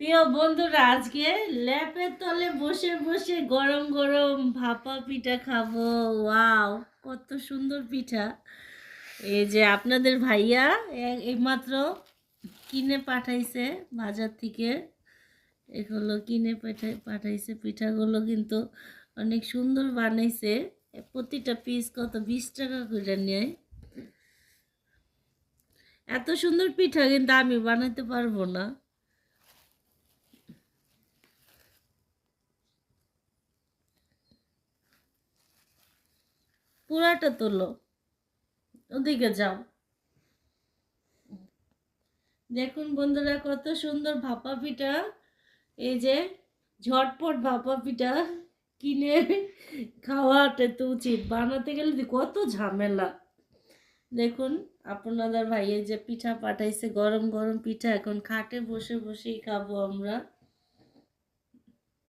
প্রিয় বন্ধুরা, আজকে ল্যাপের তলে বসে বসে গরম গরম ভাপা পিঠা খাবো। ওয়াও, কত সুন্দর পিঠা! এই যে আপনাদের ভাইয়া এইমাত্র কিনে পাঠাইছে বাজার থেকে। এগুলো কিনে পাঠাইছে পিঠাগুলো, কিন্তু অনেক সুন্দর বানাইছে। প্রতিটা পিস কত 20 টাকা করে নেয়। এত সুন্দর পিঠা কিন্তু আমি বানাতে পারবো না। পুরাটা তোলো, ওদিকে যাও। দেখুন বন্ধুরা, কত সুন্দর ভাপা পিঠা। এই যে ঝটপট ভাপা পিঠা কিনে খাওয়াটা তো উচিত, বানাতে গেলে কত ঝামেলা। দেখুন আপনাদের ভাইয়ের যে পিঠা পাঠাইছে, গরম গরম পিঠা, এখন খাটে বসে বসেই খাবো আমরা।